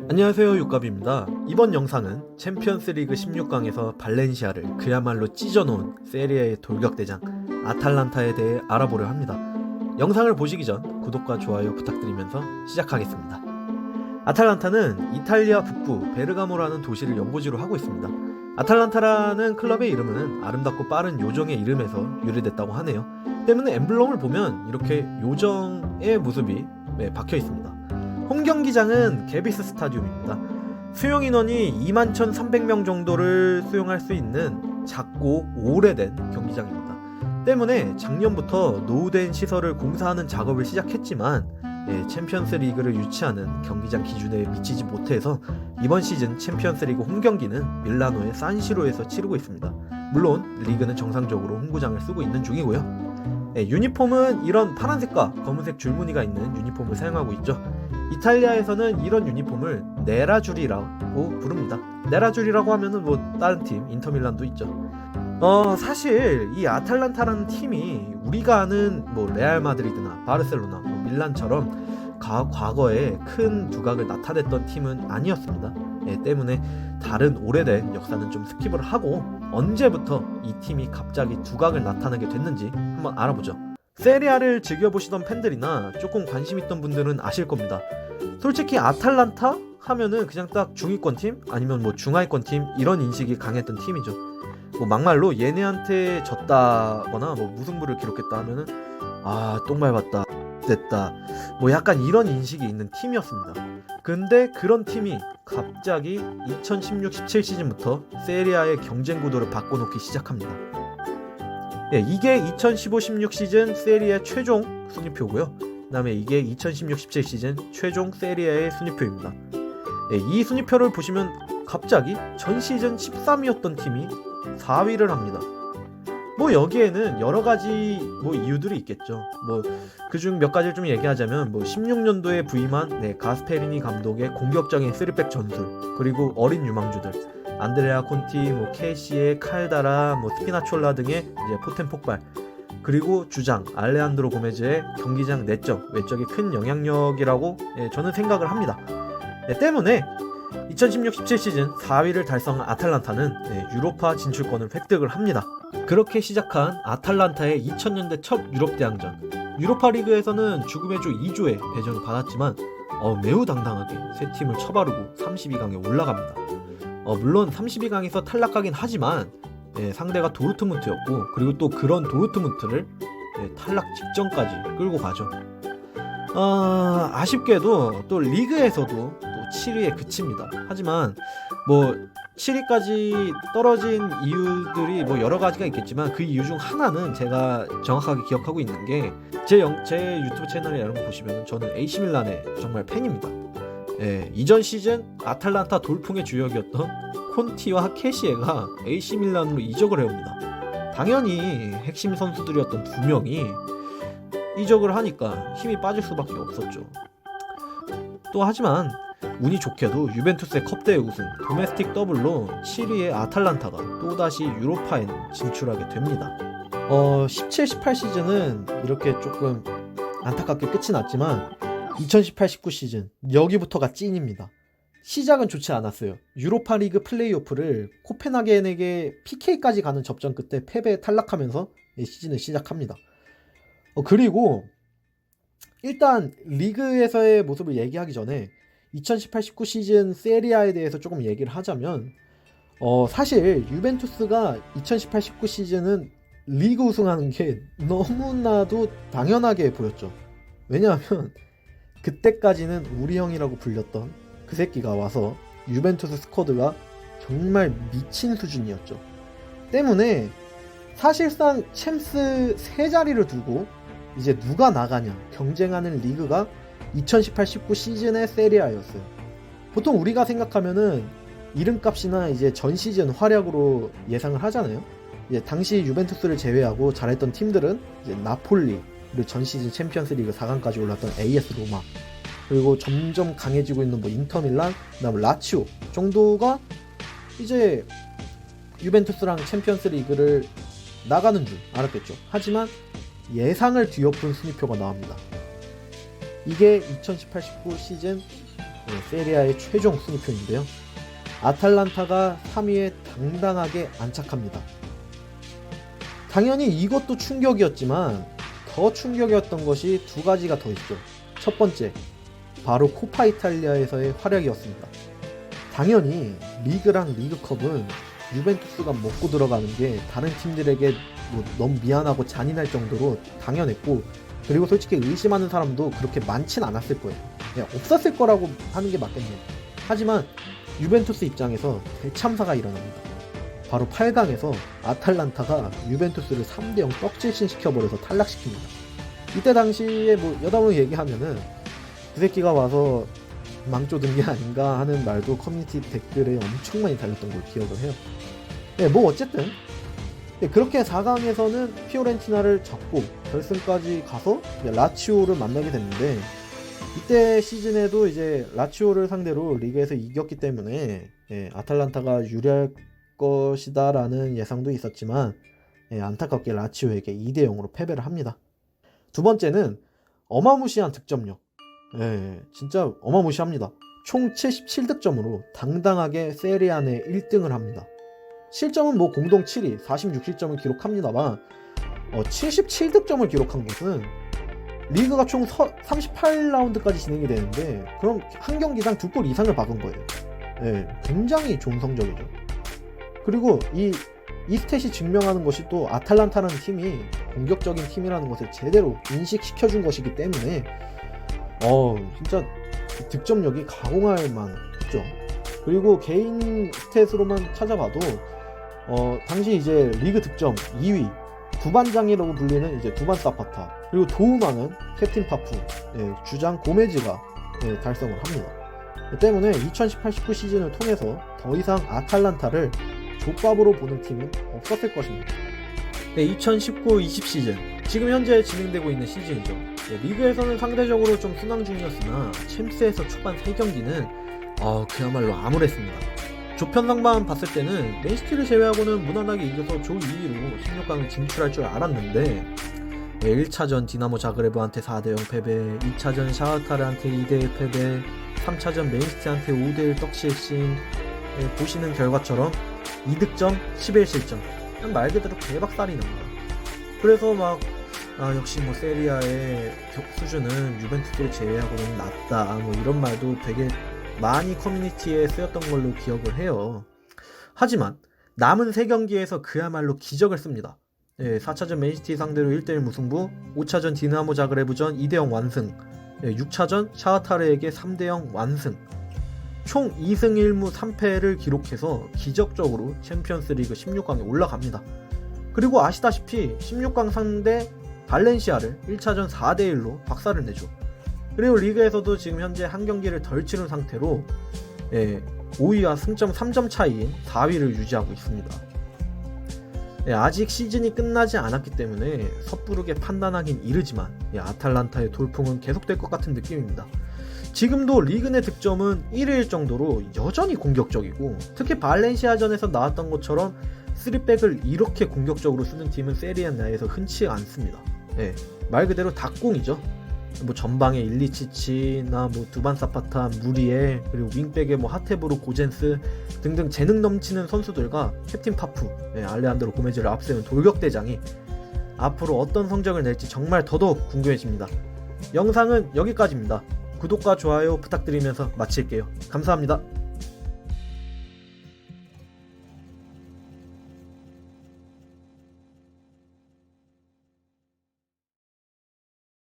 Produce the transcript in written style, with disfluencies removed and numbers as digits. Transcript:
안녕하세요, 육갑입니다. 이번 영상은 챔피언스리그 16강에서 발렌시아를 그야말로 찢어놓은 세리에의 돌격대장 아탈란타에 대해 알아보려 합니다. 영상을 보시기 전 구독과 좋아요 부탁드리면서 시작하겠습니다. 아탈란타는 이탈리아 북부 베르가모라는 도시를 연고지로 하고 있습니다. 아탈란타라는 클럽의 이름은 아름답고 빠른 요정의 이름에서 유래됐다고 하네요. 때문에 엠블럼을 보면 이렇게 요정의 모습이 박혀 있습니다. 홈 경기장은 게비스 스타디움입니다. 수용 인원이 21,300명 정도를 수용할 수 있는 작고 오래된 경기장입니다. 때문에 작년부터 노후된 시설을 공사하는 작업을 시작했지만 챔피언스 리그를 유치하는 경기장 기준에 미치지 못해서 이번 시즌 챔피언스 리그 홈 경기는 밀라노의 산시로에서 치르고 있습니다. 물론 리그는 정상적으로 홈구장을 쓰고 있는 중이고요. 유니폼은 이런 파란색과 검은색 줄무늬가 있는 유니폼을 사용하고 있죠. 이탈리아에서는 이런 유니폼을 네라줄이라고 부릅니다. 네라줄이라고 하면은 다른 팀 인터밀란도 있죠. 사실 이 아탈란타라는 팀이 우리가 아는 레알 마드리드나 바르셀로나, 밀란처럼 과거에 큰 두각을 나타냈던 팀은 아니었습니다. 때문에 다른 오래된 역사는 좀 스킵을 하고 언제부터 이 팀이 갑자기 두각을 나타내게 됐는지 한번 알아보죠. 세리아를 즐겨보시던 팬들이나 조금 관심 있던 분들은 아실 겁니다. 솔직히 아탈란타 하면은 그냥 딱 중위권 팀 아니면 중하위권 팀 이런 인식이 강했던 팀이죠. 막말로 얘네한테 졌다거나 무승부를 기록했다 하면은 똥 밟았다 됐다 약간 이런 인식이 있는 팀이었습니다. 근데 그런 팀이 갑자기 2016-17 시즌부터 세리아의 경쟁 구도를 바꿔놓기 시작합니다. 이게 2015-16 시즌 세리아 최종 순위표고요. 그 다음에 이게 2016-17 시즌 최종 세리아의 순위표입니다. 이 순위표를 보시면 갑자기 전 시즌 13위였던 팀이 4위를 합니다. 여기에는 여러가지 이유들이 있겠죠. 그중 몇 가지를 좀 얘기하자면 16년도에 부임한 가스페리니 감독의 공격적인 3백 전술, 그리고 어린 유망주들 안드레아 콘티, 케시에, 칼다라, 스피나촐라 등의 이제 포텐 폭발, 그리고 주장 알레한드로 고메즈의 경기장 내적, 외적이 큰 영향력이라고 저는 생각을 합니다. 때문에 2016-17 시즌 4위를 달성한 아탈란타는 유로파 진출권을 획득을 합니다. 그렇게 시작한 아탈란타의 2000년대 첫 유럽 대항전, 유로파 리그에서는 죽음의 조 2조에 배정을 받았지만 매우 당당하게 세 팀을 쳐바르고 32강에 올라갑니다. 물론 32강에서 탈락하긴 하지만 상대가 도르트문트였고, 그리고 또 그런 도르트문트를 탈락 직전까지 끌고 가죠. 아쉽게도 또 리그에서도 또 7위에 그칩니다. 하지만 7위까지 떨어진 이유들이 여러 가지가 있겠지만 그 이유 중 하나는 제가 정확하게 기억하고 있는 게 제 유튜브 채널에 이런 거 보시면 저는 AC 밀란의 정말 팬입니다. 이전 시즌 아탈란타 돌풍의 주역이었던 콘티와 케시에가 AC 밀란으로 이적을 해옵니다. 당연히 핵심 선수들이었던 두 명이 이적을 하니까 힘이 빠질 수밖에 없었죠. 또 하지만 운이 좋게도 유벤투스의 컵대회 우승, 도메스틱 더블로 7위의 아탈란타가 또다시 유로파에 진출하게 됩니다. 17-18 시즌은 이렇게 조금 안타깝게 끝이 났지만 2018-19 시즌 여기부터가 찐입니다. 시작은 좋지 않았어요. 유로파 리그 플레이오프를 코펜하겐에게 PK까지 가는 접전 끝에 패배에 탈락하면서 시즌을 시작합니다. 그리고 일단 리그에서의 모습을 얘기하기 전에 2018-19 시즌 세리아에 대해서 조금 얘기를 하자면 사실 유벤투스가 2018-19 시즌은 리그 우승하는 게 너무나도 당연하게 보였죠. 왜냐하면 그때까지는 우리 형이라고 불렸던 그 새끼가 와서 유벤투스 스쿼드가 정말 미친 수준이었죠. 때문에 사실상 챔스 3자리를 두고 이제 누가 나가냐 경쟁하는 리그가 2018-19 시즌의 세리아였어요. 보통 우리가 생각하면은 이름값이나 이제 전 시즌 활약으로 예상을 하잖아요. 이제 당시 유벤투스를 제외하고 잘했던 팀들은 이제 나폴리, 그리고 전 시즌 챔피언스 리그 4강까지 올랐던 AS 로마, 그리고 점점 강해지고 있는 인터밀란, 그다음 라치오 정도가 이제 유벤투스랑 챔피언스 리그를 나가는 줄 알았겠죠. 하지만 예상을 뒤엎은 순위표가 나옵니다. 이게 2018-19 시즌 세리아의 최종 순위표인데요. 아탈란타가 3위에 당당하게 안착합니다. 당연히 이것도 충격이었지만 더 충격이었던 것이 두 가지가 더 있죠. 첫 번째, 바로 코파 이탈리아에서의 활약이었습니다. 당연히 리그랑 리그컵은 유벤투스가 먹고 들어가는 게 다른 팀들에게 너무 미안하고 잔인할 정도로 당연했고, 그리고 솔직히 의심하는 사람도 그렇게 많진 않았을 거예요. 그냥 없었을 거라고 하는 게 맞겠네요. 하지만 유벤투스 입장에서 대참사가 일어납니다. 바로 8강에서 아탈란타가 유벤투스를 3대0 떡질신 시켜버려서 탈락시킵니다. 이때 당시에 여담으로 얘기하면은 그 새끼가 와서 망조든 게 아닌가 하는 말도 커뮤니티 댓글에 엄청 많이 달렸던 걸 기억을 해요. 어쨌든 그렇게 4강에서는 피오렌티나를 잡고 결승까지 가서 라치오를 만나게 됐는데, 이때 시즌에도 이제 라치오를 상대로 리그에서 이겼기 때문에 아탈란타가 유리할 것이다 라는 예상도 있었지만 안타깝게 라치오에게 2대0으로 패배를 합니다. 두 번째는 어마무시한 득점력. 진짜 어마무시합니다. 총 77득점으로 당당하게 세리아 내 1등을 합니다. 실점은 공동 7위 46실점을 기록합니다만 77득점을 기록한 것은 리그가 총 38라운드까지 진행이 되는데 그럼 한 경기당 2골 이상을 박은 거예요. 굉장히 좋은 성적이죠. 그리고 이 스탯이 증명하는 것이 또 아탈란타라는 팀이 공격적인 팀이라는 것을 제대로 인식시켜준 것이기 때문에 진짜 득점력이 가공할 만했죠. 그리고 개인 스탯으로만 찾아봐도 당시 이제 리그 득점 2위 두반장이라고 불리는 이제 두반 사파타, 그리고 도움하는 캡틴 파프, 주장 고메즈가 달성을 합니다. 때문에 2018-19 시즌을 통해서 더 이상 아탈란타를 족밥으로 보는 팀은 없었을 것입니다. 2019-20 시즌, 지금 현재 진행되고 있는 시즌이죠. 리그에서는 상대적으로 좀 순항 중이었으나 챔스에서 초반 3경기는 그야말로 암울했습니다. 조편상만 봤을 때는 맨시티를 제외하고는 무난하게 이겨서 조 2위로 16강을 진출할 줄 알았는데 1차전 디나모 자그레브한테 4대0 패배, 2차전 샤흐타르한테 2대1 패배, 3차전 맨시티한테 5대1 떡실신, 보시는 결과처럼 2득점 11실점, 말 그대로 개박살이 납니다. 그래서 역시 세리아의 수준은 유벤투스를 제외하고는 낮다, 이런 말도 되게 많이 커뮤니티에 쓰였던 걸로 기억을 해요. 하지만 남은 3경기에서 그야말로 기적을 씁니다. 4차전 맨시티 상대로 1대1 무승부, 5차전 디나모 자그레브전 2대0 완승, 6차전 샤흐타르에게 3대0 완승, 총 2승 1무 3패를 기록해서 기적적으로 챔피언스리그 16강에 올라갑니다. 그리고 아시다시피 16강 상대 발렌시아를 1차전 4대1로 박살을 내죠. 그리고 리그에서도 지금 현재 한 경기를 덜 치른 상태로 5위와 승점 3점 차이인 4위를 유지하고 있습니다. 아직 시즌이 끝나지 않았기 때문에 섣부르게 판단하긴 이르지만 아탈란타의 돌풍은 계속될 것 같은 느낌입니다. 지금도 리그 내 득점은 1위일 정도로 여전히 공격적이고, 특히 발렌시아전에서 나왔던 것처럼 3백을 이렇게 공격적으로 쓰는 팀은 세리아 내에서 흔치 않습니다. 말 그대로 닭공이죠. 전방에 일리치치나 두반 사파타, 무리에, 그리고 윙백에 하테보르, 고젠스 등등 재능 넘치는 선수들과 캡틴 파프, 알레한드로 고메즈를 앞세운 돌격대장이 앞으로 어떤 성적을 낼지 정말 더더욱 궁금해집니다. 영상은 여기까지입니다. 구독과 좋아요 부탁드리면서 마칠게요. 감사합니다.